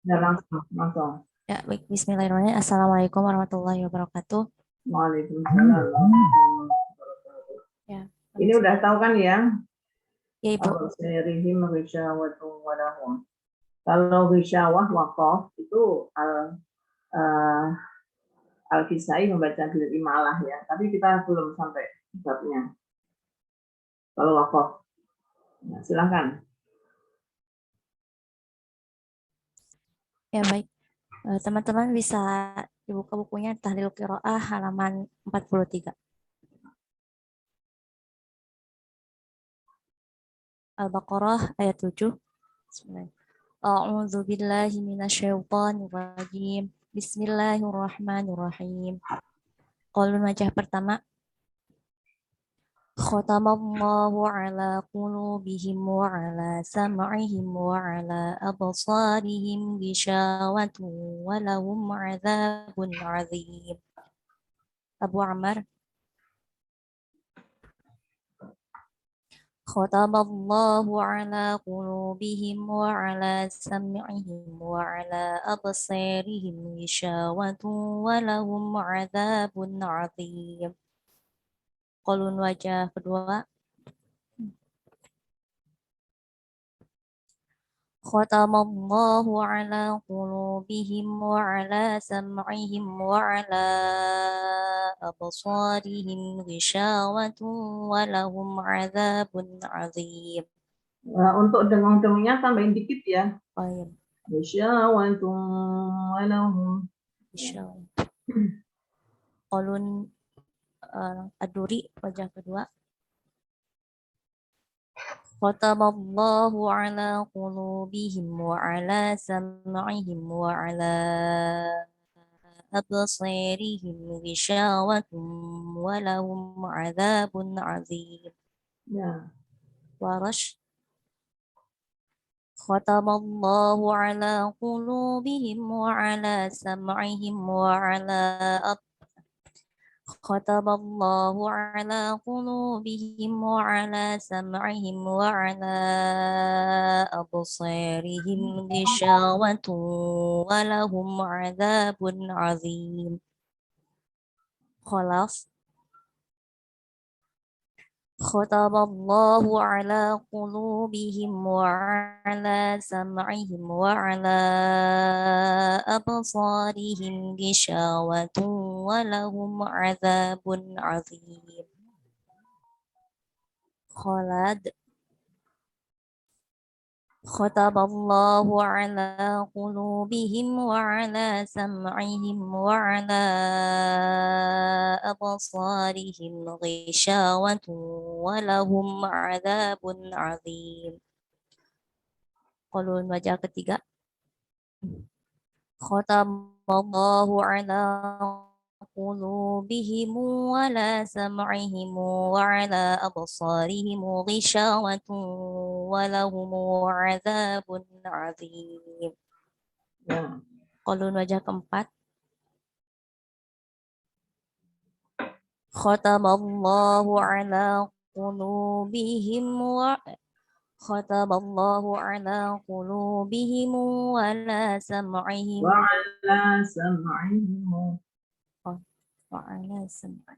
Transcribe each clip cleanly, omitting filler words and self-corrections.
Ya langsung, langsung. Ya, baik. Bismillahirrahmanirrahim. Assalamualaikum warahmatullahi wabarakatuh. Waalaikumsalam. Ya, Ini udah tahu kan ya? ya Ibu. Absirihim risyawatu walahum. Kalau risyawah wakof itu uh, Al-Kisai membaca bil imalah ya. Tapi kita belum sampai babnya. Kalau wakof, ya, silahkan. Ya, baik. Teman-teman bisa dibuka bukunya Tahlil Qiraah halaman 43. Al-Baqarah ayat 7. Bismillahirrahmanirrahim. A'udzu billahi minasyaitonir rajim. Bismillahirrahmanirrahim. Qaulun wajah pertama. Khatamallahu ala qulubihim wa ala sam'ihim wa ala absarihim ghishawatun wa lahum 'adzabun 'adzim. Abu Ammar. Khatamallahu ala qulubihim wa ala sam'ihim wa ala absarihim ghishawatun wa lahum 'adzabun 'adzim. Qalun wajah kedua. Khatamallahu ala qulubihim wa ala sam'ihim wa ala absarihim ghishawatun wa lahum 'adzabun 'adzim. Untuk dengung-dengungnya tambahin dikit ya. Baik, Risyawatu walahum. Insya Qalun Ad-Duri wajah kedua. Khatamallahu ala qulubihim wa ala sam'ihim wa ala absarihim ghishawatun wa lahum 'adzabun 'adzim. Ya. Warash. Khatamallahu ala qulubihim wa ala sam'ihim wa ala Khatamallahu ala qulubihim wa ala sam'ihim wa ala absarihim ghishawatun wa lahum 'adzabun 'adzim. Khalas. Khatamallahu ala qulubihim wa ala sam'ihim wa ala absarihim ghishawatun wa lahum 'adzabun 'adzim. Khalad. Khatamallahu ala qulubihim wa ala sam'ihim wa ala absarihim ghishawatun wa lahum 'adzabun 'adzim. Qalun wajah ketiga. Khatamallahu ala qulubihim wa ala sam'ihim wa ala absarihim ghishawatun wa lahum 'adzabun 'adzim. Ya. Qalun wajah keempat. Khatamallahu ala qulubihim wa Khatamallahu ala qulubihim wa ala sam'ihim Wa ala sam'ihim. wa ala sam'ihim.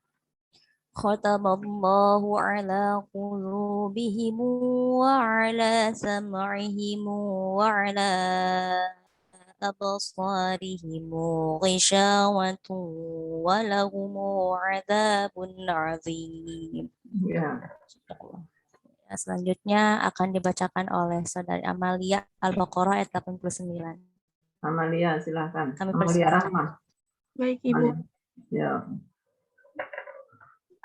Khatamallahu ala qulubihim wa ala sam'ihim wa ala absarihim ghishawatun wa lahum 'adzabun 'adzim. Ya. Nah, selanjutnya akan dibacakan oleh Saudari Amalia Al-Baqarah ayat 89. Amalia, silahkan. Kami Amalia persilakan. Rahmah. Baik, Ibu. Ya.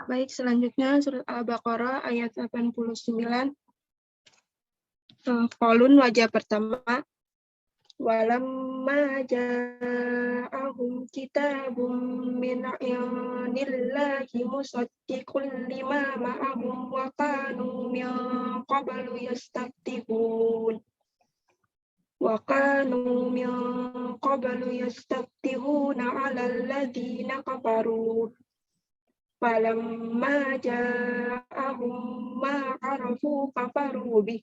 Baik, selanjutnya surat Al-Baqarah ayat 89. Qalun wajah pertama. Walamma ja'ahum kitabun min indillahi musaddiqun lima ma'ahum wa kanu min qablu yastaftihun. Wa kanu min qablu yastaftihuna 'alal ladzina kafaru. Falamma ja'ahum ma 'arafu kafaru bih.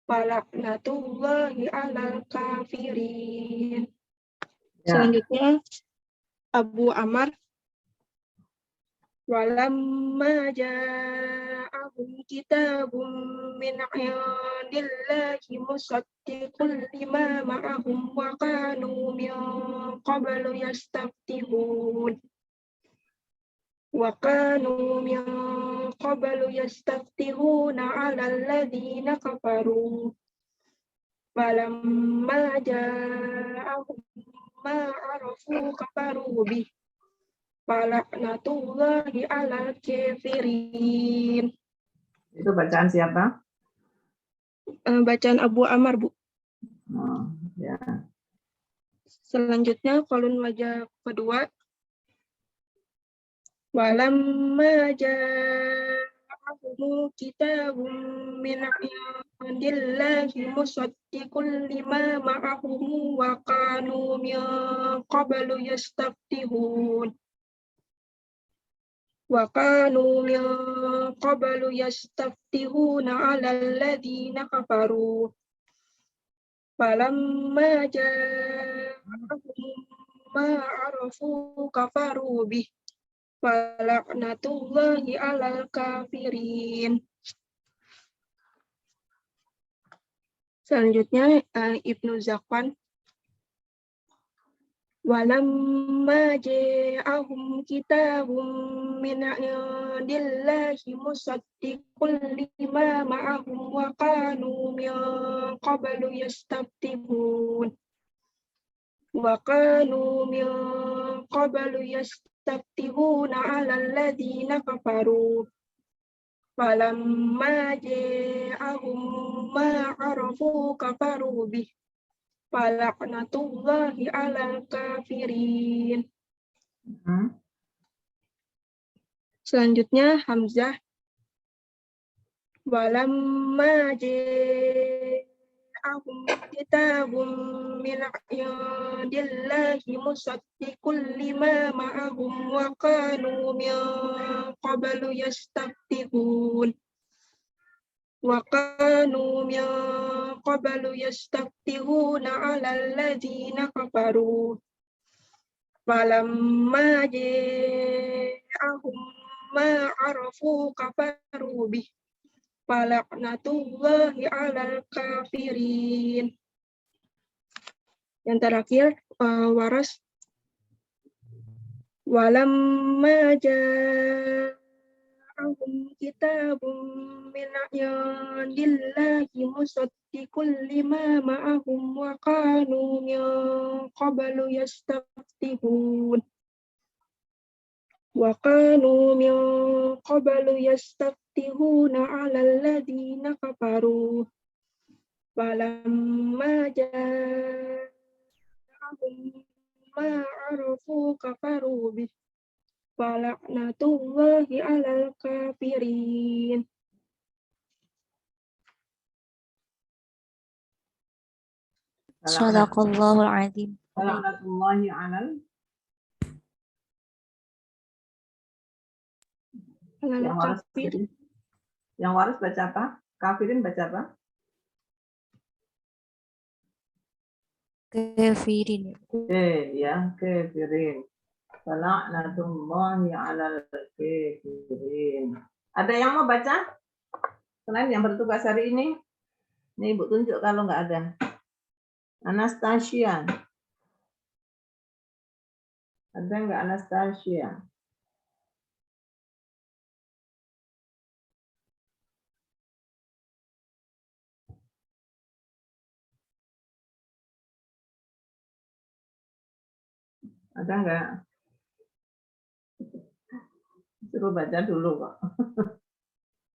falaknatullahi 'alal kafirin. Ya. Selanjutnya Abu Amr. Walamma ja'ahum kitabun min 'indillahi musaddiqun lima ma'ahum wa kanu min qablu yastaftihun. Wa kanu min qablu yastaftihuna 'alal ladzina kafaru. Falamma ja'ahum ma 'arafu kafaru bih. Falaknatullahi 'alal kafirin. Itu bacaan siapa? Bacaan Abu Amr, Bu. Oh, ya. Selanjutnya kolon wajah kedua. Walamma ja'ahum kitabun min 'indillahi musaddiqun lima ma'ahum wa kanu min qablu yastaftihun. Wa kanu min qablu yastaftihuna 'alal ladzina kafaru. Falamma ja'ahum ma 'arafu kafaru bih. Falaknatullahi 'alal kafirin. Selanjutnya Ibnu Zakwan. Walamma ja'ahum kitabun min 'indillahi musaddiqun lima ma'ahum wa kanu min qablu yastaftihun. Wa kanu min qablu yastaftihuna 'alal ladzina kafaru. Falamma ja'ahum ma 'arafu kafaru bih. Falaknatullahi 'alal kafirin. Selanjutnya Hamzah. Walamma ja'ahum kitabun min 'indillahi musaddiqun lima ma'ahum wa kanu min qablu yastaftihun. Wa kanu min qablu yastaftihuna 'alal ladzina kafaru. Falamma ja'ahum ma 'arafu kafaru bih. Falaknatullahi 'alal kafirin. Yang terakhir Waras. Walamma ja'ahum kitabun min 'indillahi musaddiqun lima ma'ahum wa kanu min qablu yastaftihun. Wa kanu min qablu yastaftihuna 'alal ladzina kafaru. Falamma ja'ahum ma 'arafu kafaru bih. Falaknatullahi 'alal kafirin. Shadaqallahul adzim. Falaknatullahi 'alal. Yang waras, yang waras baca apa? Kafirin baca apa? Kafirin. Ya, kafirin. Falaknatullahi 'alal kafirin. Ada yang mau baca? Selain yang bertugas hari ini? Nih Ibu tunjuk kalau nggak ada. Anastasia. Ada nggak Anastasia? Ada nggak? Suruh baca dulu kok.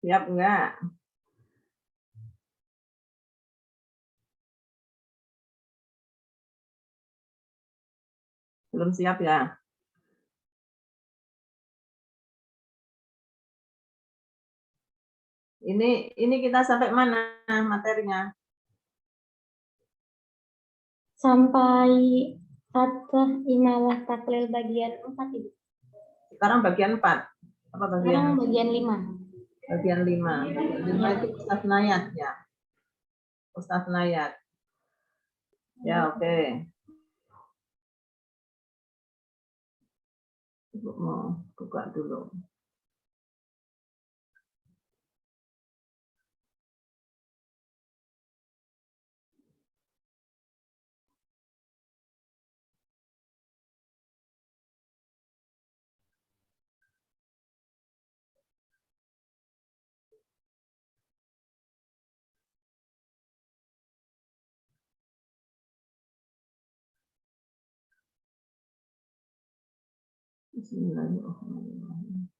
Siap nggak? Belum siap ya? Ini kita sampai mana materinya? Sampai Fathah Imalah Taklil bagian 4, Ibu. Sekarang bagian 4. Apa bagian? Sekarang bagian 5. Bagian 5. Bagian 5 itu musnayat ya. Ustaz Nayat. Ya, oke. Ibu mau buka dulu. Bismillahirrahmanirrahim.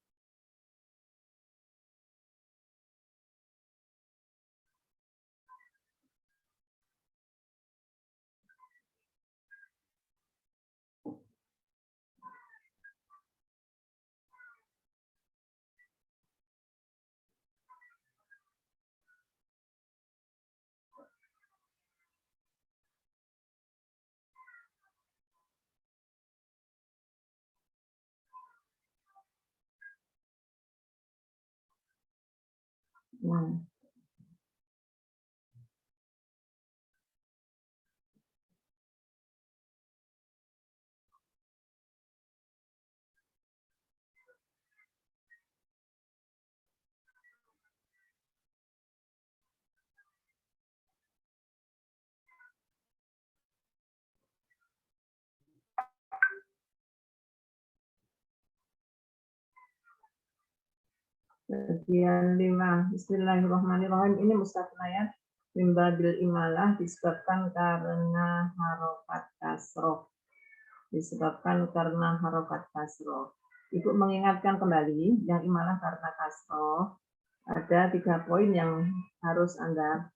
Bagian 5. Bismillahirrahmanirrahim. Ini Mushaf Nayat. Mimbabil imalah disebabkan karena harokat kasroh. Disebabkan karena harokat kasroh. Ibu mengingatkan kembali yang imalah karena kasroh. Ada 3 poin yang harus Anda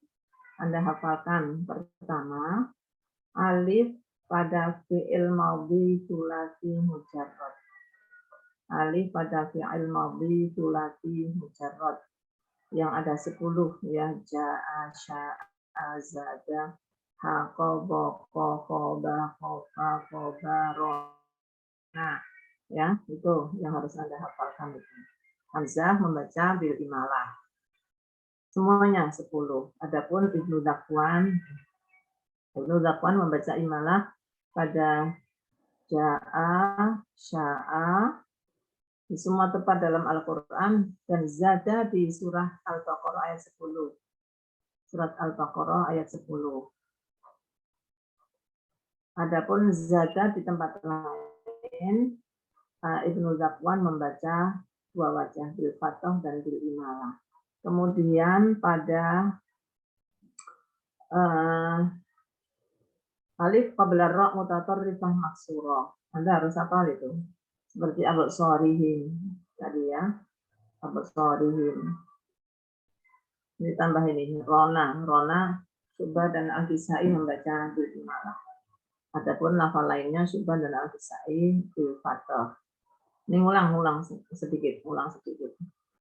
hafalkan. Pertama, alif pada fi'il maudhi sulasi mujarrad. Alif pada fi'il maudhi sulasi mujarrad yang ada 10 ya, ja'a, sya'a, zada, haqaba, qaba, khofa, qobaro. Nah, ya, itu yang harus Anda hafalkan itu. Hamzah membaca bil imalah. Semuanya 10. Adapun Ibnu Zakwan membaca imalah pada ja'a, sya'a, di semua tempat dalam Al-Quran, dan zada di surah Al-Baqarah ayat 10. Surat Al-Baqarah ayat 10. Adapun zada di tempat lain, Ibnu Zakwan membaca 2 wajah, bil fathah dan bil imalah. Kemudian pada alif qabla ra mutatarrifah maksurah. Anda harus hafal itu. Seperti abad sorihin tadi ya, abad sorihin. Ini tambah ini Rona, Syu'bah dan Al-Kisai membaca bil imalah. Adapun lafal lainnya Syu'bah dan Al-Kisai bil fathah. Ini ulang sedikit.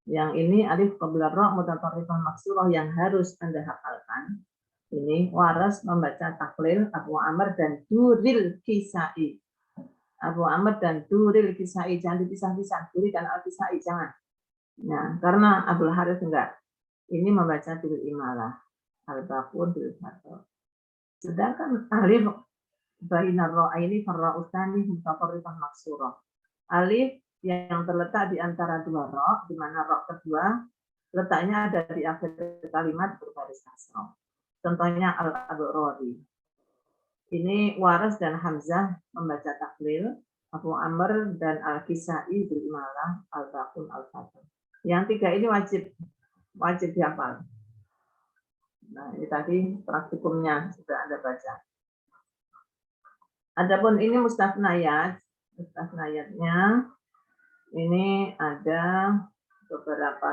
Yang ini alif qabla ra mutatarrifah maksurah yang harus Anda hafalkan. Ini Waras membaca taklil Abu Amr dan Duril Kisai. Abu Amr dan Duril Kisai, jangan dipisah-pisah. Duri dan Al-Kisai jangan. Nah, karena Abdul Harith enggak. Ini membaca bil imalah. Al-Baqun bil fathah. Sedangkan alif bainar ra'aini farra'utani mutatarrifah maksurah. Alif yang terletak di antara 2 ra, di mana ra kedua letaknya ada di akhir kalimat berbaris kasrah. Contohnya al-Abrori. Ini Waras dan Hamzah membaca taklil, Abu Amr dan Al-Kisai bil imalah, Al-Baqun al-Fathah. Yang 3 ini wajib dihafal. Nah, ini tadi praktikumnya sudah Anda baca. Adapun ini Mushaf Nayatnya ini ada beberapa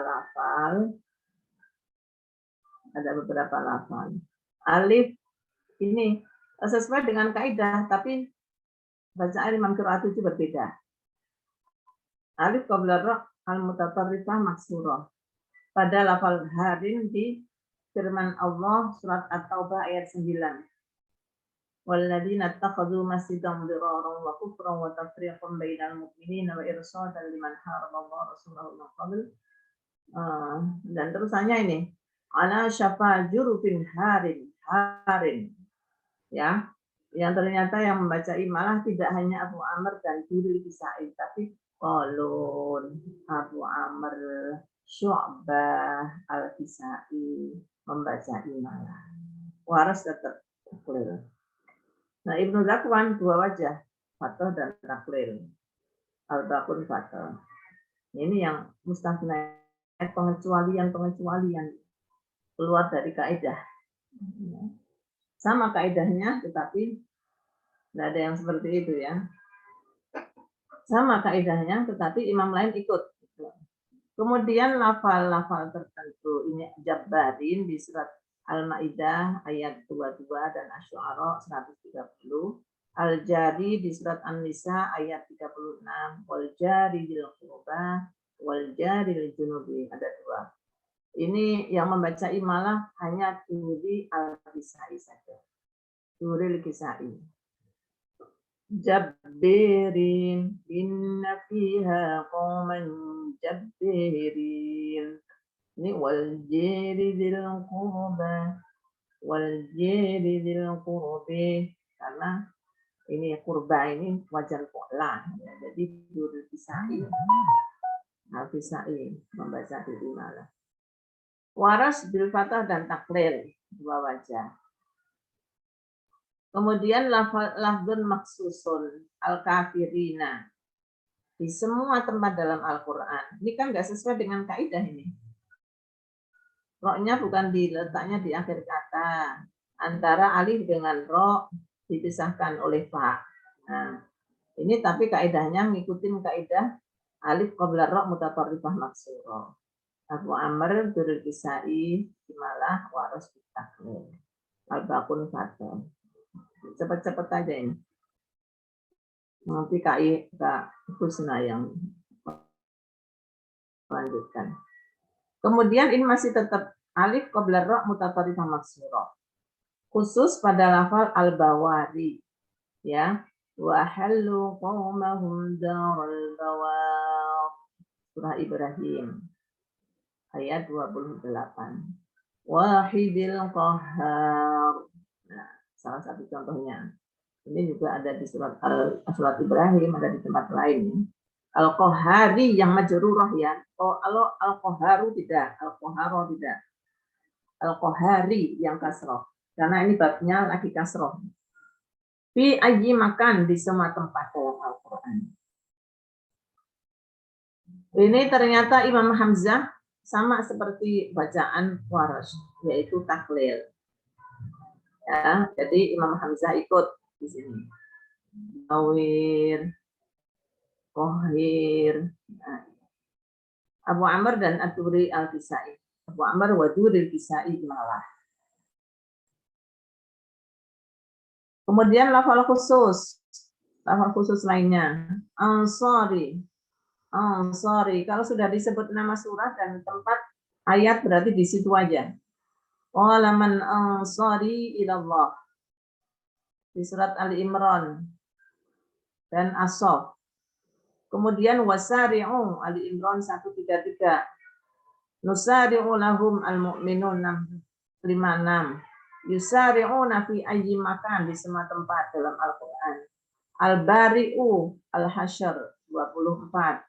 lafal. Alif ini sesuai dengan kaidah, tapi bacaan Imam Qiraat itu berbeda. Alif qabla ra al-mutatarrifah maksurah. Pada lafal harin di firman Allah surat At-Taubah ayat 9. Walladzina ittakhadhu masjidan diraran wa kufran wa tafriqan bainal mu'minina wa irsadan liman haramallahu rasulahu min qabl. Dan terusannya ini ala syafa jurufin harin. Harim. Ya, yang ternyata yang membaca imalah tidak hanya Abu Amr dan Duril Kisai, tapi Qalun, Abu Amr, Syu'bah, Al-Kisai membaca imalah. Waras tetap taklil. Nah, Ibnu Zakwan dua wajah, fathah dan taklil. Al-Baqun fathah. Ini yang mustasna, pengecualian keluar dari kaidah. Sama kaidahnya, tetapi tidak ada yang seperti itu ya. Sama kaidahnya, tetapi imam lain ikut. Kemudian lafal-lafal tertentu ini Jabbarin di surat Al-Maidah ayat 22 dan Asy-Syu'ara 130. Al-Jari di surat An-Nisa ayat 36. Wal jari bil qurba wal jari lil junubi, ada dua. Ini yang membaca imalah hanya Turi Al-Kisai saja. Turi Al-Kisai. Jabbirin inna fiha qauman jabbirin. Ini wal jari dzil qurba wal jari dzil qurbi, karena ini kurba ini wajan pola ya, jadi Turi Al-Kisai. Al-Kisai membaca di imalah. Waras bil fathah dan taklil, dua wajah. Kemudian lafdzun maksusun al-kafirina di semua tempat dalam Al-Quran. Ini kan nggak sesuai dengan kaidah ini. Ro-nya bukan diletaknya di akhir kata. Antara alif dengan ro dipisahkan oleh fa. Nah, ini tapi kaidahnya ngikutin kaidah alif qabla ro mutatarrifah maksuro. Abu Amr, Durul Kisai, imalah, waras taklil. Al-Baqun fathah. Cepat-cepat aja ini. Nanti Kak Husna yang melanjutkan. Kemudian ini masih tetap alif qabla ra mutatarrifah maksura. Khusus pada lafal al-bawari. Ya. Wa halu qaumahum daral bawar. Surah Ibrahim. Ayat 28. Wahidil qahhar. Nah, salah satu contohnya. Ini juga ada di surat Ibrahim, ada di tempat lain. Al-Qahhari yang majrurah ya. Kalau Al-Qahharu tidak, Al-Qahharo tidak. Al-Qahhari yang kasroh. Karena ini babnya lagi kasroh. Fi ayyi makan, di semua tempat dalam Al-Quran. Ini ternyata Imam Hamzah sama seperti bacaan Waras, yaitu taklil. Ya, jadi Imam Hamzah ikut di sini. Nawir, Kohir, nah. Abu Amr dan At-Turi Al-Kisai. Abu Amr wa Duri Al-Kisai malah. Kemudian lafal khusus lainnya. Ansari. Kalau sudah disebut nama surah dan tempat ayat berarti di situ aja. Qala man ansari ilallah. Di surat Ali Imran dan As-Saff. Kemudian wasari'u Ali Imran 133. Nusari'u lahum al-mu'minun 56. Yusari'una fi ayyi makan, di semua tempat dalam Al-Qur'an. Al-Bari'u Al-Hasyr 24.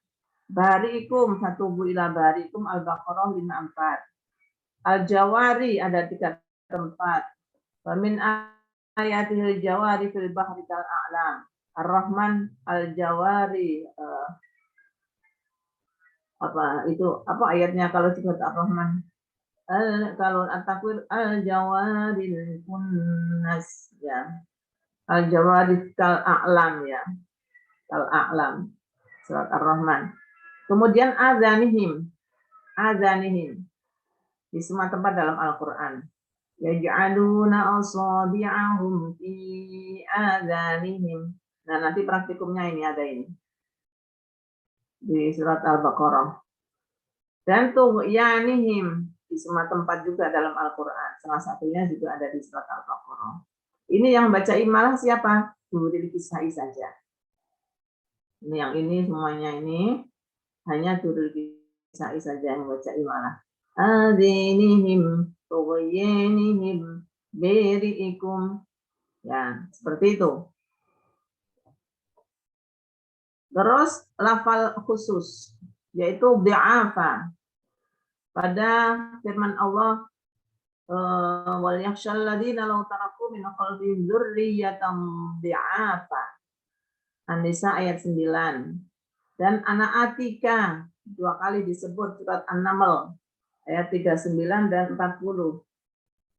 Bari'ikum fatubu ila bari'ikum Al-Baqarah 54. Al-Jawari ada 3 tempat. Wa min ayatihil jawari fil bahri kal a'lam. Ar-Rahman Al-Jawari apa ayatnya kalau disebut Ar-Rahman? Kalau At-Takwir Al-Jawaril kunnas ya. Al-Jawari kal a'lam ya. Kal a'lam. Surat Ar-Rahman. Kemudian azanihim di semua tempat dalam Al-Qur'an. Yaj'aluna asabi'ahum fi azanihim. Nah, nanti praktikumnya ini ada ini. Di surat Al-Baqarah. Dan tughyanihim di semua tempat juga dalam Al-Qur'an. Salah satunya juga ada di surat Al-Baqarah. Ini yang baca imalah siapa? Duril Kisai saja. Ini yang ini semuanya ini hanya Duril Kisai saja yang baca imalah. Adzinihim, tughyanihim, biri'ikum. Ya, seperti itu. Terus lafal khusus, yaitu bi'afa. Pada firman Allah, wal yakhshal ladzina law taraku min khalfihim dzurriyyatan bi'afa. An-Nisa ayat 9. Dan anak Atika 2 kali disebut surat An-Naml ayat 39 dan 40.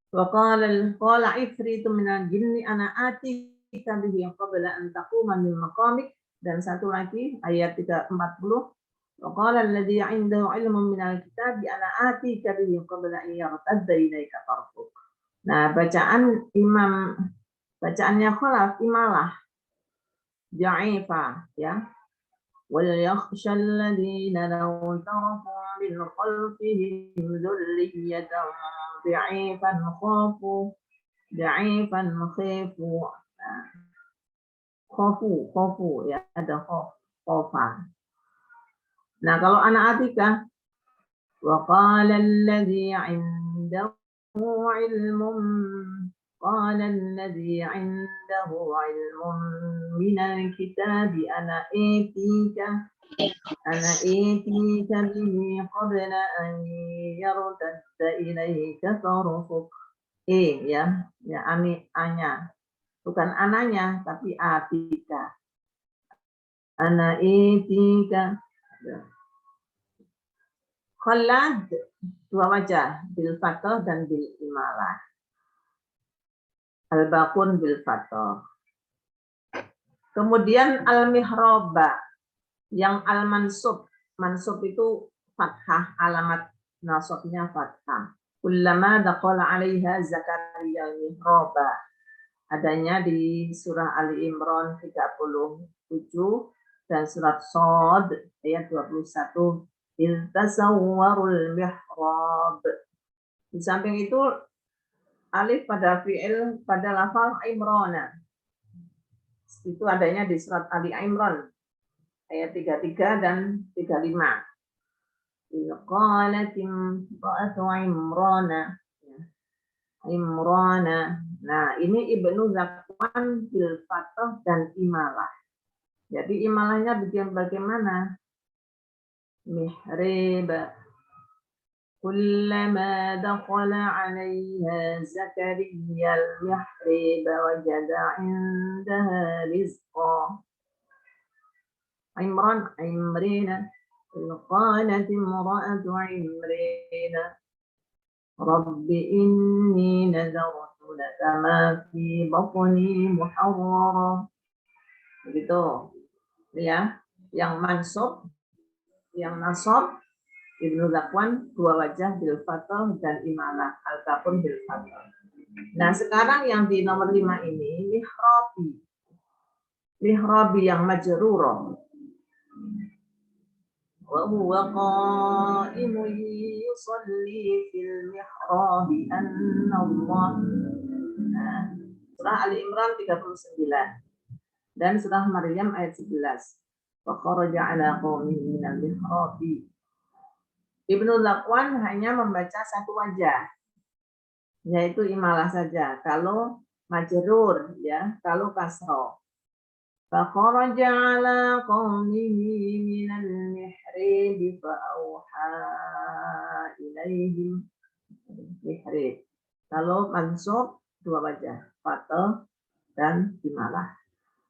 Wa qala ifritu minal jinni ana atika bihi qabla an taquma min maqamik, dan satu lagi ayat 40. Wa qala alladzi 'indahu 'ilmun minal kitabi ana atika bihi qabla an yartadda ilaika tarfuk. Nah, bacaannya Khalaf imalah ja'ifa ya. Wal yakhshal ladzina law taraku min khalfihim dzurriyyatan da'ifan khafu khofu ya, ada khofa. Nah, kalau anak Atika, wa qala alladzi 'indahu 'ilmun minal kitabi ana etika bihi qabla an yartadda ilaika tarfuk. Ya anya, bukan ananya tapi atika. Ana etika. Khalad 2 wajah, bil fathah dan bil imalah. Al-Baqun bil fathah. Kemudian al-mihraba yang al-mansub. Mansub itu fathah, alamat nasabnya fathah. Kullama daqala 'alaiha Zakaria al-mihraba. Adanya di surah Ali Imran 37 dan surat Shad ayat 21. Iltasawwarul mihrab. Di samping itu alif pada fi'il pada lafal Imrana. Itu adanya di surat Ali Imran ayat 33 dan 35. Qalatim ra'atu Imrana. Nah, ini Ibnu Zakwan bil fathah dan imalah. Jadi imalahnya bagaimana? Mihrib. Kullama dakhala 'alaiha Zakaria al-mihrib wajada 'indaha rizqa. Imrina. Qalat imra'atu Imrina. Rabbi inni nadartu laka ma fi batni muharrara. Begitu. Ya, yang mansub, yang nasab Ibnu Zakwan 2 wajah bil fathah dan imalah, al-kafun bil fathah. Nah, sekarang yang di nomor 5 ini mihrabi yang majrurah. Wa huwa qa'imun yusalli fil mihrabi anna Allah. Nah, surah Ali Imran 39 dan surah Maryam ayat 11. Wa kharaja 'ala qaumihi minal mihrabi. Ibnu Zakwan hanya membaca satu wajah, yaitu imalah saja. Kalau majrur, ya, kalau kasroh. Fa kharaja 'ala qaumihi minal mihrib fa auha ilaihim. Mihrib. Kalau mansub 2 wajah, fathah dan imalah.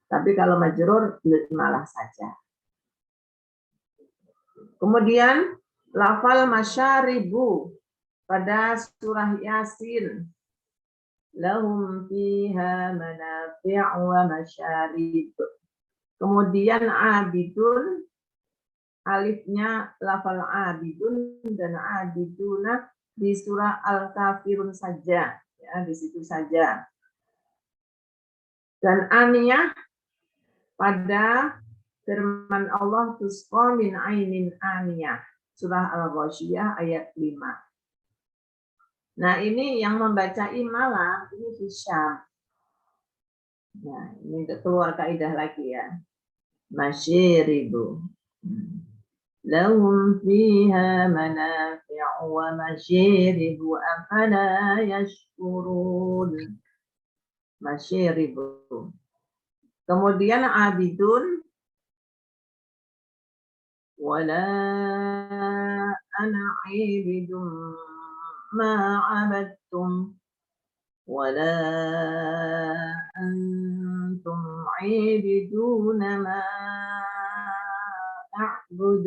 Tapi kalau majrur imalah saja. Kemudian lafal masyaribu pada surah Yasin. Lahum fiha manafi'u wa masyarib. Kemudian abidun, alifnya lafal abidun dan abiduna di surah Al-Kafirun saja, ya, di situ saja. Dan aniyah pada firman Allah tusqa min ainin aniyah, surah Al-Ghasyiyah ayat 5. Nah, ini yang membaca imalah ini Hisyam. Nah, ini keluar kaidah lagi ya. Masyiribu. لهم فيها منافع ومشارب أفلا يشكرون. Masyarib. Kemudian abidun wala ana abidum ma abadtum wala antum abiduna ma a'bud.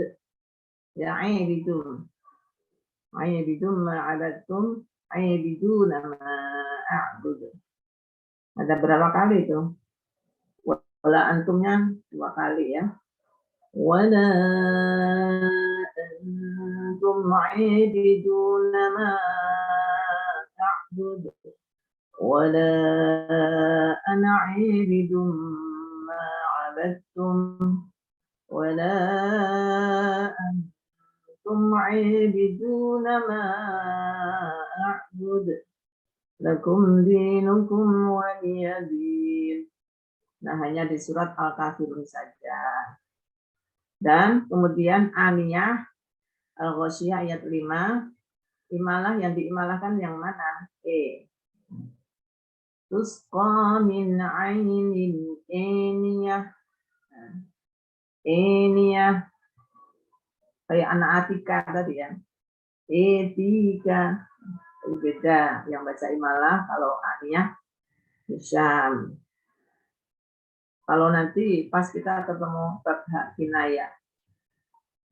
Ya abidum. Abidum ma abadtum abiduna ma a'bud. Ada berapa kali itu? Wala antumnya 2 kali ya. Wala antum aibiduna ma ta'bud. Wala ana aibidum ma abadtum. Wala antum aibiduna ma a'bud. Lakum dinukum waliyadin. Nah, hanya di surat Al-Kafirun saja. Dan kemudian Aniyah Al-Ghasyiyah ayat 5. Imalah yang diimalahkan yang mana? Tusqa min ainin aniyah. Aniyah. Kayak anak Atika tadi ya. Etika. Beda yang baca imalah kalau Aniyah Hisham. Kalau nanti pas kita ketemu hak kinayah,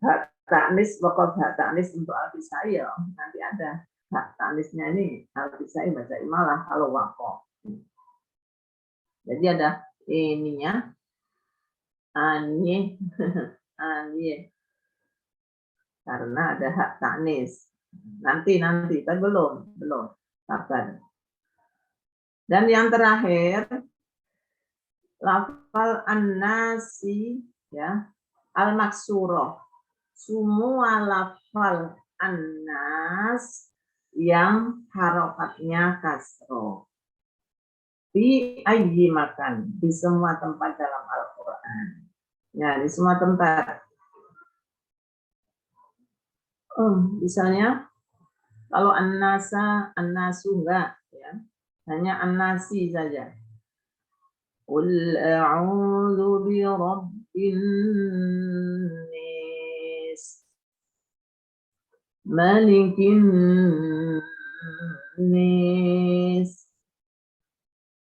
hak ta'nis, wakaf hak ta'nis untuk al-kisai, nanti ada hak ta'nisnya ini al-kisai baca imalah kalau wakaf. Jadi ada ininya, anye, anye, karena ada hak ta'nis. Nanti, tapi belum, sabar. Dan yang terakhir, lafal an-nasi ya, al-maksurah. Semua lafal an-nas yang harokatnya kasroh. Di ayyi makan, di semua tempat dalam Al-Qur'an. Ya, di semua tempat. Misalnya kalau an-nasa, an-nasu enggak ya. Hanya an-nasi saja. Qul a'udzu bi rabbin nas, malikin nas,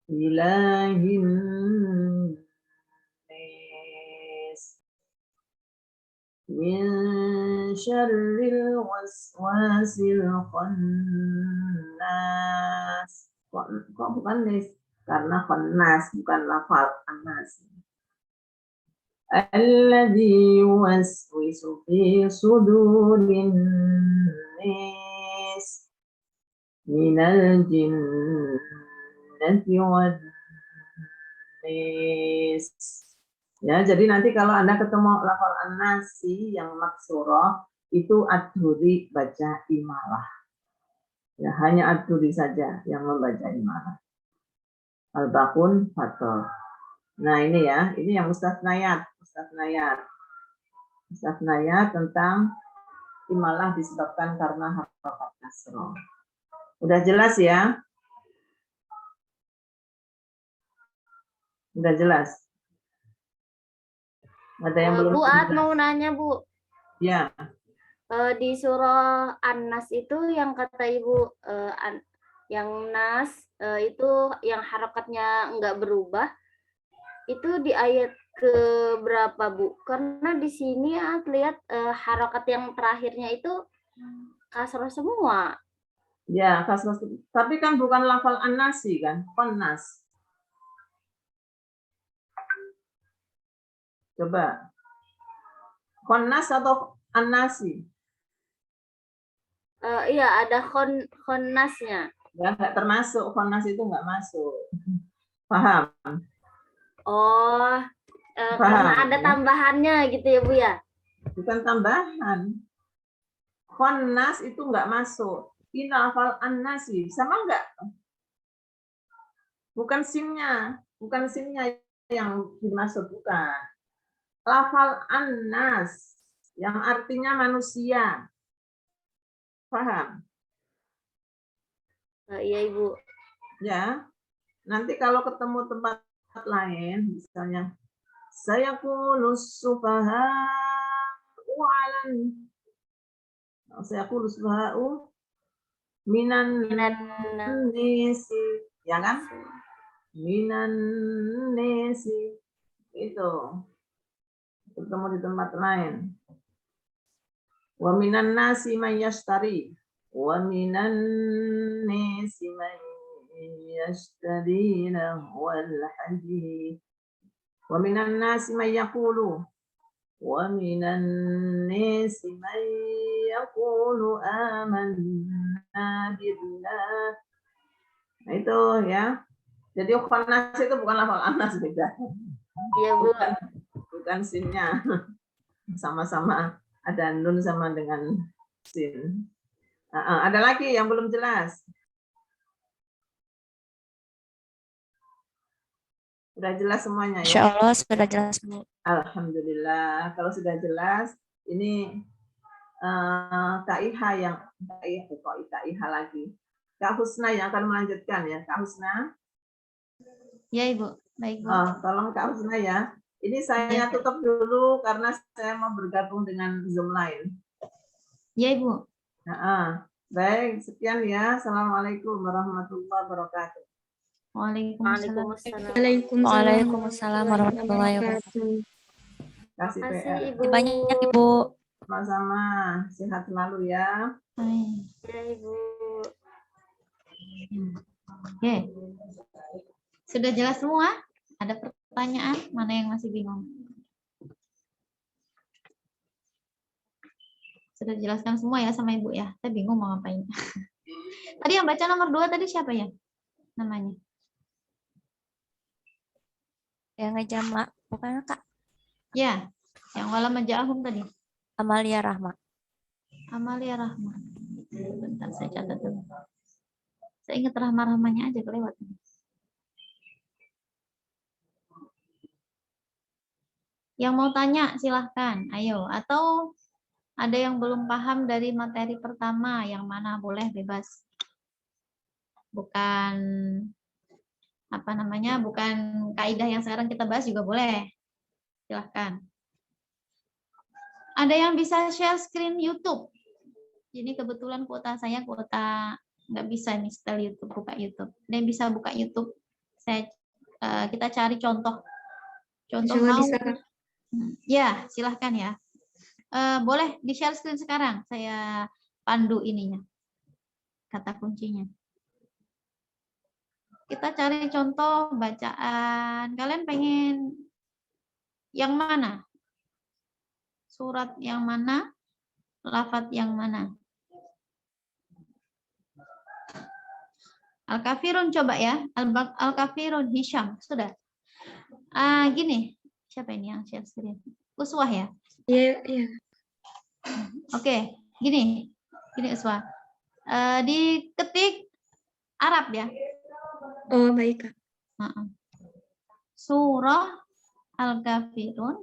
ilahin nas, min syarril waswasil khannas. Kok bukan nas? Karena khannas bukan lafal anas. Alladzi yuwaswisu fi sudurin nas minal jinnati wan nas. Ya, jadi nanti kalau Anda ketemu lafal an-nasi yang maksurah itu ad-duri baca imalah. Ya, hanya ad-duri saja yang membaca imalah. Al-Baqun Fathah. Nah ini ya, ini yang mustasnayat tentang imalah disebabkan karena harokat kasroh. Udah jelas ya? Udah jelas? Ada yang belum? Bu, mau nanya Bu. Ya. Di surah An-Nas itu yang kata Ibu yang nas itu yang harokatnya enggak berubah, itu di ayat ke berapa Bu? Karena di sini lihat harokat yang terakhirnya itu kasroh semua. Ya, kasroh. Tapi kan bukan lafal an-nasi kan, konnas. Coba. Konnas atau an-nasi? Iya, ada khonnasnya. Ya, nggak termasuk, konnas itu nggak masuk. Paham? Oh, karena ada tambahannya gitu ya Bu ya? Bukan tambahan. Khonnas itu nggak masuk. Ini lafal an-nasi, sama nggak? Bukan simnya yang dimaksud, bukan. Lafal an-nas yang artinya manusia. Paham? Iya Ibu. Ya. Nanti kalau ketemu tempat lain, misalnya saya kulus sufaha walan, saya kulus sufaha minan nesi, ya kan? Minan nesi itu ketemu di tempat lain. Wa minan nasi man yashtari wa minan nasi man yashtari wal hadith wa minan nasi man yaqulu wa minan nasi man yaqulu amanna billah. Nah itu ya. Jadi khanas itu bukan lafal anas, beda. Iya Bu. Bukan sinnya. Sama-sama ada nun sama dengan sin. Ada lagi yang belum jelas? Sudah jelas semuanya ya? Insya Allah sudah jelas, Bu. Alhamdulillah. Kalau sudah jelas, ini KIH yang KIH lagi. Kak Husna yang akan melanjutkan ya, Kak Husna. Ya Ibu, baik Bu. Tolong Kak Husna ya. Ini saya tutup dulu karena saya mau bergabung dengan Zoom lain. Ya Ibu. Baik, sekian ya. Assalamualaikum warahmatullahi wabarakatuh. Waalaikumsalam. Waalaikumsalam warahmatullahi wabarakatuh. Kasih Terima kasih PR. Ibu. Banyak Ibu. Sama-sama. Sehat selalu ya. Amin. Ya Ibu. Oke. Sudah jelas semua? Ada pertanyaan? Mana yang masih bingung? Sudah jelaskan semua ya sama Ibu ya. Saya bingung mau ngapain. Tadi yang baca nomor 2 tadi siapa ya? Namanya? Yang ngejamak, bukan Kak? Ya, yang wala maja'ahum tadi. Amalia Rahma. Amalia Rahma. Bentar saya catat dulu. Saya ingat Rahma-Rahmanya aja kelewat. Yang mau tanya silahkan, ayo. Atau ada yang belum paham dari materi pertama, yang mana boleh bebas. Bukan apa namanya, bukan kaidah yang sekarang kita bahas juga boleh. Silahkan. Ada yang bisa share screen YouTube. Ini kebetulan kuota saya kuota nggak bisa nih setel YouTube, buka YouTube. Ada yang bisa buka YouTube. Kita cari contoh mau. bisa. Ya, silahkan ya. Boleh di share screen sekarang. Saya pandu ininya. Kata kuncinya. Kita cari contoh bacaan. Kalian pengen yang mana? Surat yang mana? Lafaz yang mana? Al-Kafirun coba ya. Al-Kafirun Hisham. Sudah. Gini. Siapa ini yang share screen? Uswah ya? Iya, iya. Oke. Gini Uswah. Diketik Arab ya. Oh, baik, Kak. Surah Al-Kafirun.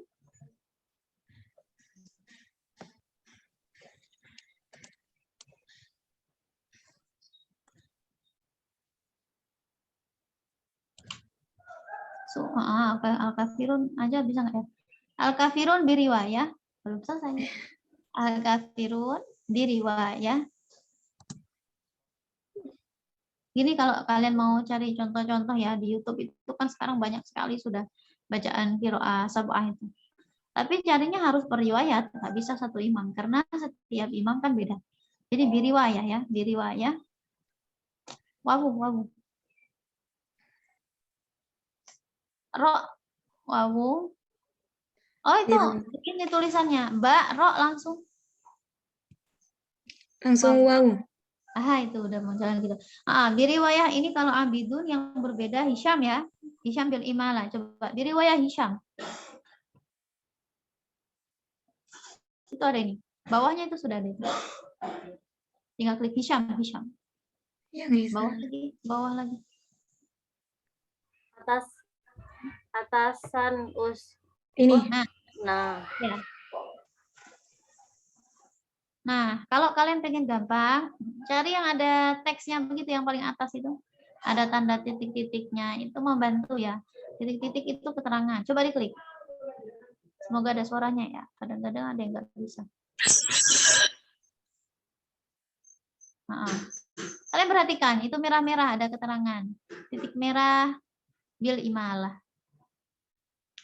Al-Kafirun aja bisa nggak ya? Al-Kafirun biriwayah. Belum selesai. Al-Kafirun biriwayah. Gini kalau kalian mau cari contoh-contoh ya di YouTube itu kan sekarang banyak sekali sudah bacaan qiraah sab'ah itu. Tapi carinya harus per riwayat, nggak bisa satu imam karena setiap imam kan beda. Jadi biriwayah ya, biriwayah. Wawu. Ro, wawu. Oh itu ini tulisannya, ba, ro langsung. Langsung wow. Itu udah mau jalan gitu. Biriwayah ini kalau abidun yang berbeda Hisham ya. Hisham bil imala. Coba biriwayah Hisham. Itu ada ini. Bawahnya itu sudah ada. Tinggal klik Hisham. Bawah lagi. Atasan us. Ini. Nah. Nah. Ya. Nah, kalau kalian pengen gampang, cari yang ada teksnya begitu yang paling atas itu. Ada tanda titik-titiknya, itu membantu ya. Titik-titik itu keterangan. Coba diklik. Semoga ada suaranya ya. Kadang-kadang ada yang nggak bisa. Nah, kalian perhatikan, itu merah-merah ada keterangan. Titik merah, bil imalah.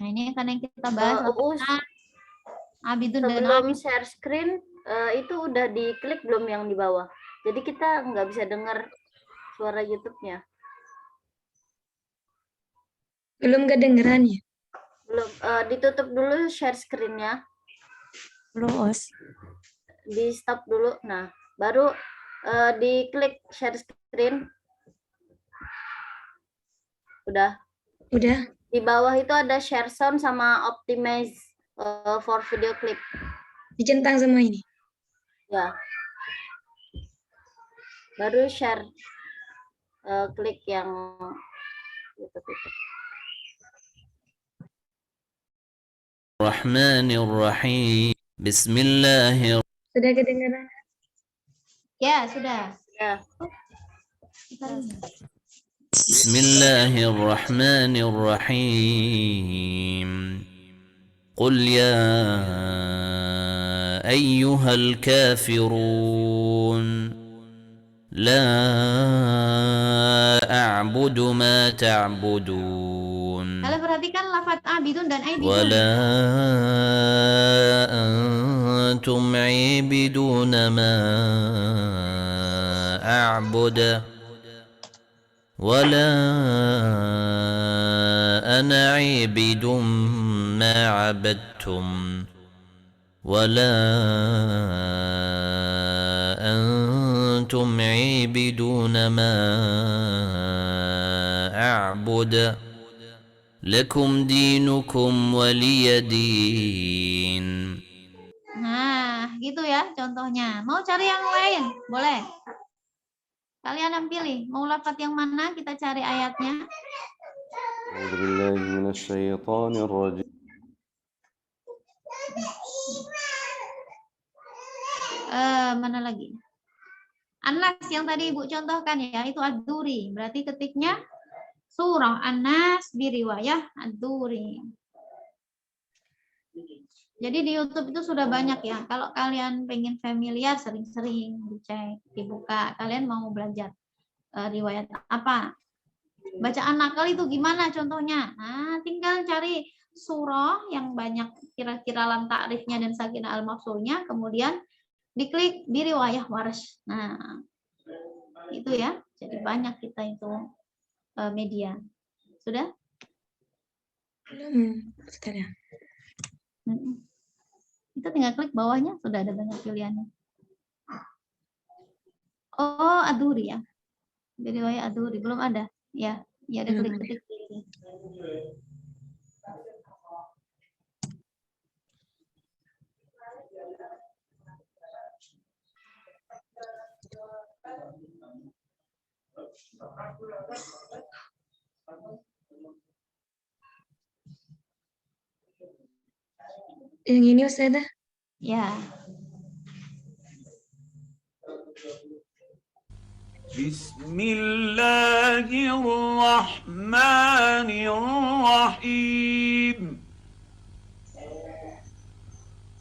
Nah, ini kan yang kita bahas. Uus, Abidun dan sebelum Abid. share screen itu udah diklik belum yang di bawah? Jadi kita nggak bisa dengar suara YouTube-nya. Belum kedengeran ya? Belum, ditutup dulu share screen-nya, Belum, Us. di stop dulu. Nah, baru diklik share screen. Udah. Udah. Di bawah itu ada share sound sama optimize for video clip. Dicentang semua ini. Ya. Baru share, klik yang YouTube itu. Rahmanirrahim. Bismillahirrahmanirrahim. Sudah kedengeran? Ya, sudah. Ya. Bismillahirrahmanirrahim. Qul ya ayyuhal kafirun. La a'budu ma ta'budun. Kalian perhatikan lafaz abidun dan aibidun. ولا أنتم عابدون ما أعبد ولا أنا عابد ما عبدتم ولا أنتم عابدون ما أعبد Lakum dinukum waliyadin. Nah, gitu ya contohnya. Mau cari yang lain? Boleh. Kalian yang pilih. Mau lafaz yang mana? Kita cari ayatnya. Mana lagi? An-Nas yang tadi Ibu contohkan ya, itu ad-Duri. Berarti ketiknya surah An-Nas biriwayah ad-Duri. Jadi di YouTube itu sudah banyak ya. Kalau kalian pengen familiar, sering-sering dicek, dibuka. Kalian mau belajar riwayat apa? Bacaan nakal itu gimana contohnya? Nah, tinggal cari surah yang banyak kira-kira lam ta'rifnya dan sakinah al-mafsulnya, kemudian diklik di riwayah Warsh. Nah, itu ya. Jadi banyak kita itu media. Sudah? Belum. Sudah. Kita tinggal klik bawahnya, sudah ada banyak pilihannya. Oh, Aduri ya. Di riwayat Aduri belum ada. Ya, ya ada Belum klik. Yang ini Ustazah? Ya. Bismillahirrahmanirrahim.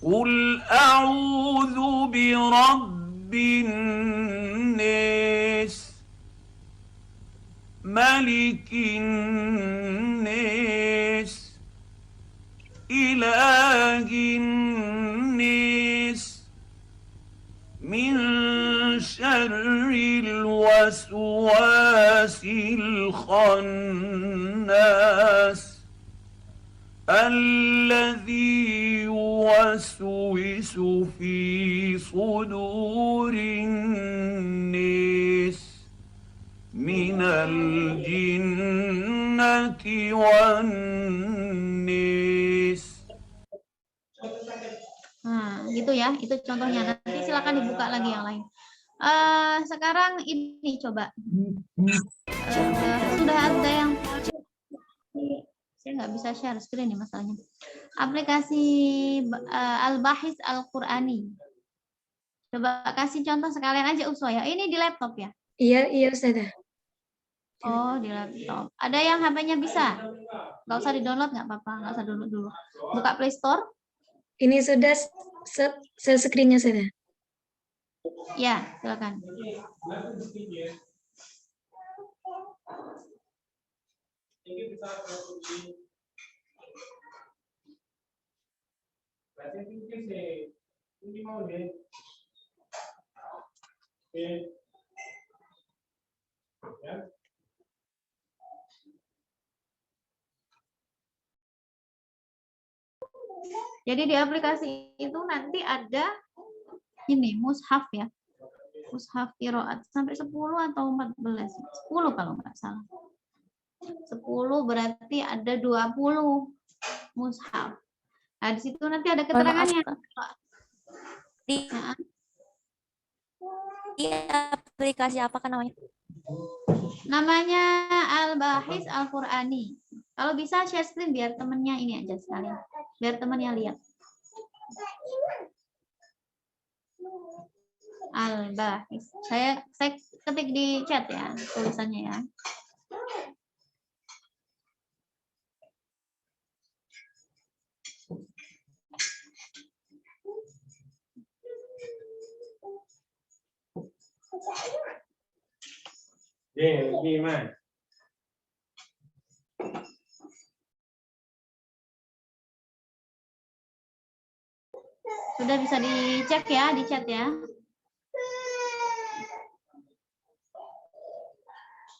Qul a'udzu birabbin nas, malikin nas, ilahin nas, min syarril waswasil khannas, alladzi yuwaswisu fi sudurin nas, minal jinnati wan nas. Nah, gitu ya. Itu contohnya. Nanti silakan dibuka lagi yang lain. Sekarang ini coba. Sudah ada yang saya nggak bisa share screen nih masalahnya. Aplikasi Al-Bahis Al-Qur'ani. Coba kasih contoh sekalian aja Uswa ya. Ini di laptop ya? Iya Ustazah. Oh, di laptop. Ada yang HP-nya bisa? Nggak usah di-download, nggak apa-apa. Nggak usah download dulu. Buka Play Store. Ini sudah share screen-nya Ustazah. Ya, silakan. Jadi di aplikasi itu nanti ada ini mushaf ya. Mushaf qiraat sampai 10 atau 14. 10 kalau nggak salah. 10 berarti ada 20 mushaf. Nah, di situ nanti ada Mohon maaf, keterangannya. Kak. Di, Nah, di aplikasi apa kan namanya? namanya Al-Bahis Al-Qur'ani. Kalau bisa share screen biar temennya ini aja sekalian. Biar temennya lihat. Al-Bahis. Saya ketik di chat ya tulisannya ya. Sudah bisa dicek ya di chat ya.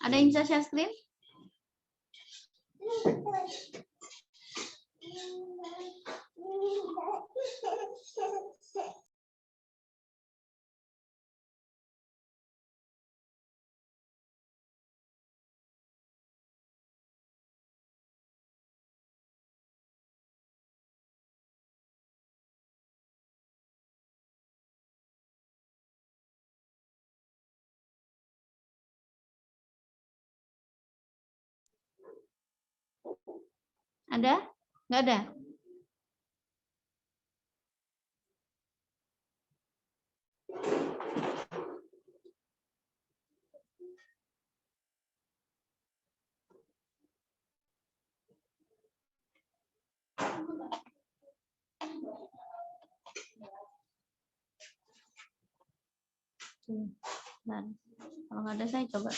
Ada yang bisa share screen? Ada? Nggak ada? Bentar. Kalau nggak ada saya coba.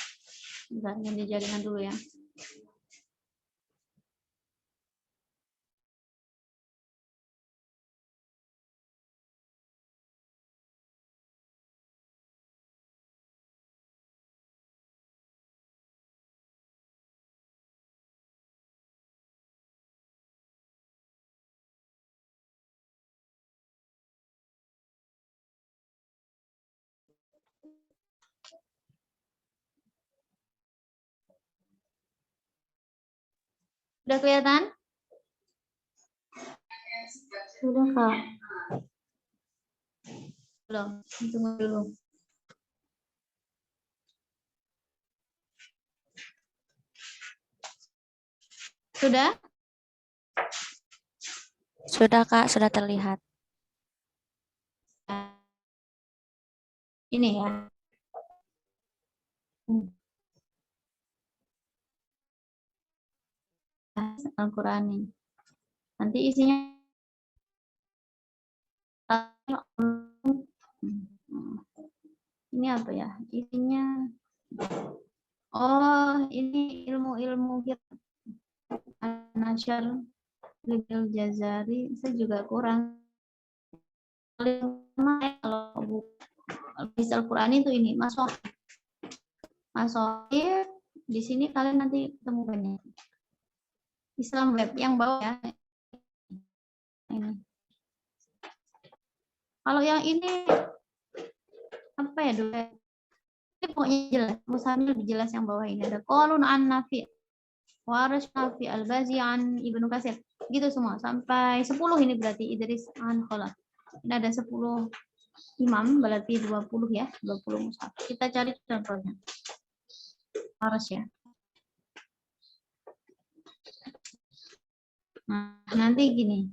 Bentar, ganti jaringan dulu ya. Udah kelihatan? Sudah, Kak. Belum. Tunggu dulu. Sudah? Sudah, Kak, sudah terlihat. Ini ya. Al-Qur'ani. Nanti isinya ini apa ya? Isinya ini ilmu-ilmu An-Nasyr Lidil Jazari. Saya juga kurang. Kalau Al-Qur'ani itu ini Masohir. Di sini kalian nanti temukannya. Islam Web yang bawah ya. Ini. Kalau yang ini apa ya dulu? Ini pokoknya jelas. Musanya lebih jelas yang bawah ini. Ada Qalun an Nafi, Warish Nafi, Al-Bazi an Ibnu Katsir. Gitu semua sampai 10 ini berarti Idris an Khalaf. Ini ada 10 imam berarti 20 ya, 20 mushaf. Kita cari contohnya. Warish ya. Nah, nanti gini.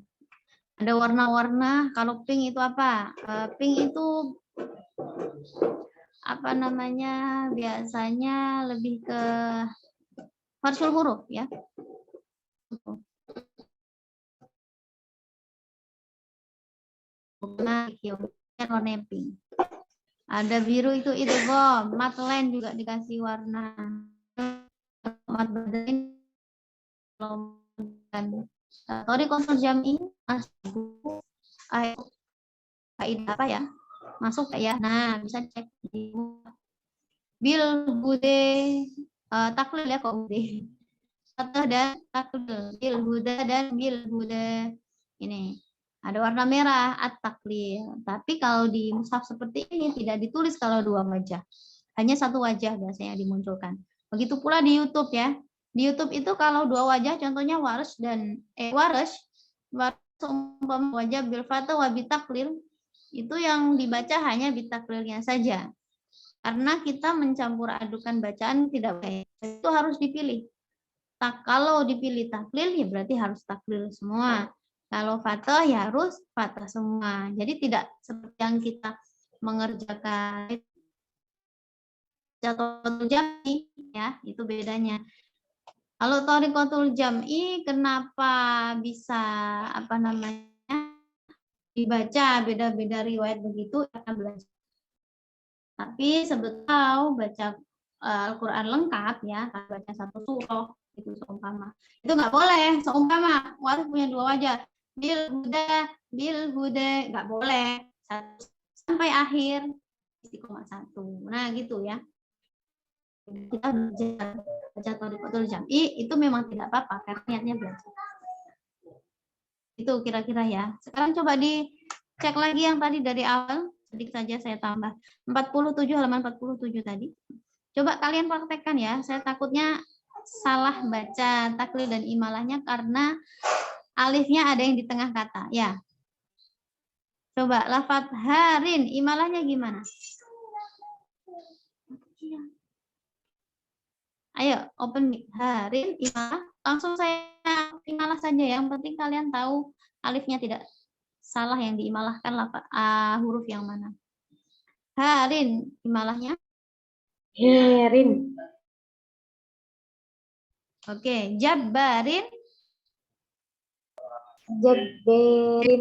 Ada warna-warna. Kalau pink itu apa? Pink itu apa namanya? Biasanya lebih ke farsul huruf ya. Warna pink. Ada biru itu idgham, mat lain juga dikasih warna. Mat badain Tori konsul jam'i masuk kaidah apa ya? Masuk nggak ya? Nah, bisa cek di bil bude taklil ya kok bude. Fatah dan taklil, bil huda dan bil huda. Ini ada warna merah at-taklil. Tapi kalau di mushaf seperti ini tidak ditulis kalau dua wajah. Hanya satu wajah biasanya dimunculkan. Begitu pula di YouTube ya. Di YouTube itu kalau dua wajah contohnya waras dan waras umpama wajah bil fatah wa bitaklil itu yang dibaca hanya bitaklilnya saja. Karena kita mencampur adukan bacaan tidak baik. Itu harus dipilih. Kalau dipilih taklil ya berarti harus taklil semua. Kalau fatah ya harus fatah semua. Jadi tidak seperti yang kita mengerjakan Thariqatul jam'i ya, itu bedanya. Kalau Thariqatul jam'i kenapa bisa apa namanya dibaca beda-beda riwayat begitu karena belajar. Tapi sebetulnya baca Al-Qur'an lengkap ya, baca satu surah itu seumpama. Itu nggak boleh, seumpama waris punya dua wajah. Bil huda nggak boleh. Sampai akhir istiqomah satu. Nah, gitu ya. Kita baca Thariqatul jam'i itu memang tidak apa-apa karena niatnya belajar. Itu kira-kira ya. Sekarang coba dicek lagi yang tadi dari awal, sedikit saja saya tambah. 47 halaman 47 tadi. Coba kalian praktekkan ya. Saya takutnya salah baca taklil dan imalahnya karena alifnya ada yang di tengah kata. Ya. Coba lafadz harin imalahnya gimana? Ayo, open mic. Harin, imalah. Langsung saya imalah saja. Yang penting kalian tahu alifnya tidak salah yang diimalahkan huruf yang mana. Harin, imalahnya? Herin. Oke, jabbarin? Jabberin.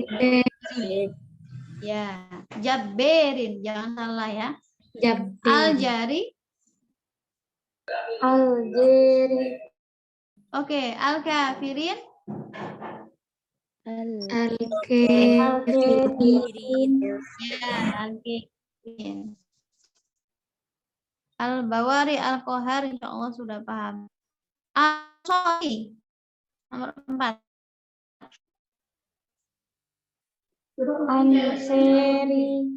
Ya, jabberin. Jangan salah ya. Jabberin. Aljari? Aljeri. Oke, al-kafirin? Al-Kafirin. Ya, al-kafirin. Al-bawari, al-kohar, insya Allah sudah paham. Al-soli, nomor 4. Anseri.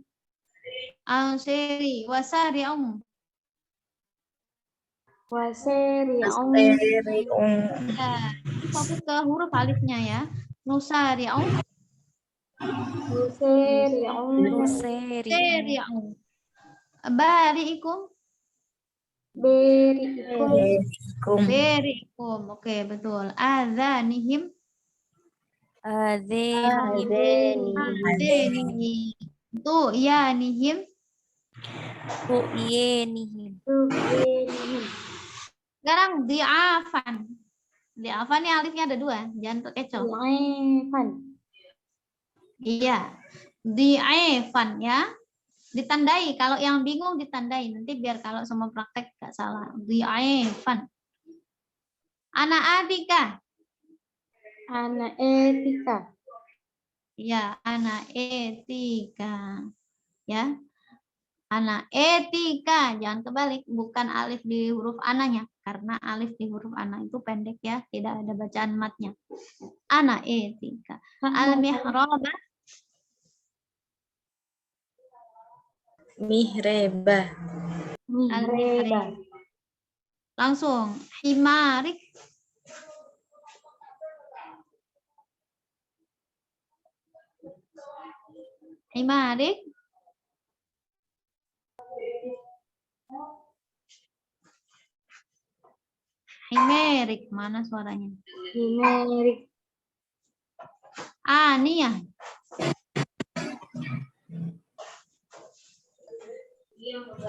Al-seri, wasari'um. Waseri'um. Ya, fokus ke huruf alifnya ya. Nusari'um. Nuseri'um. Seri'um. Bari'ikum. Berikum. Beri'ikum. Oke, betul. Adzanihim. Adzanihim. Tuh, ya nihim. Ru'yenihim. Sekarang di'afan. Di'afan ini alifnya ada dua, jangan terkecoh. Di'afan. Iya, di'afan ya. Ditandai, kalau yang bingung ditandai. Nanti biar kalau semua praktek gak salah. Di'afan. Ana adika. Ana etika. Ya, ana etika. Ya. Ana etika, jangan kebalik, bukan alif di huruf ananya, karena alif di huruf ana itu pendek ya, tidak ada bacaan matnya. Ana etika. Al-mihrabah. Mihreba. Al-mihrabah. Langsung, himarik. Himarik. Himerik, mana suaranya? Himerik. Aniyah.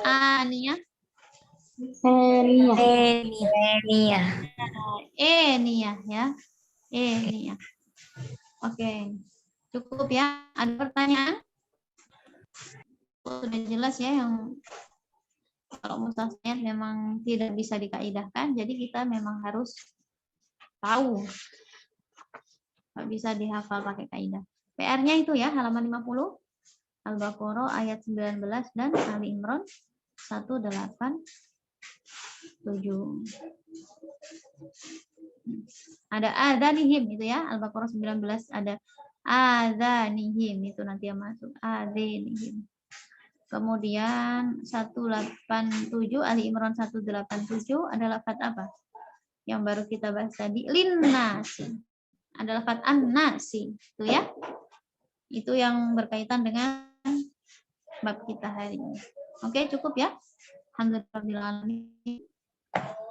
Aniyah. Eniyah. Enia. Eniyah ya. Eniyah. Oke. Cukup ya. Ada pertanyaan? Sudah jelas ya yang kalau mustasnet memang tidak bisa dikaidahkan, jadi kita memang harus tahu. Nggak bisa dihafal pakai kaidah. PR-nya itu ya, halaman 50, Al-Baqarah ayat 19 dan Ali Imran 187. Ada adanihim itu ya, Al-Baqarah 19 ada adanihim itu nanti yang masuk adanihim. Kemudian 187 Ali Imran 187 adalah lafaz apa? Yang baru kita bahas tadi linnasi. Ada lafaz an-nasi, itu ya. Itu yang berkaitan dengan bab kita hari ini. Oke, cukup ya. Alhamdulillah.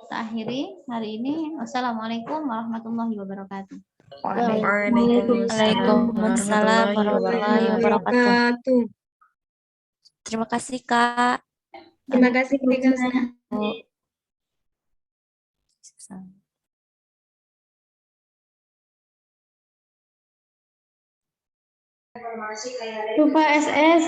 Kita akhiri hari ini. Wassalamualaikum warahmatullahi wabarakatuh. Waalaikumsalam warahmatullahi wabarakatuh. Terima kasih, Kak. Terima kasih, Kak. Lupa SS.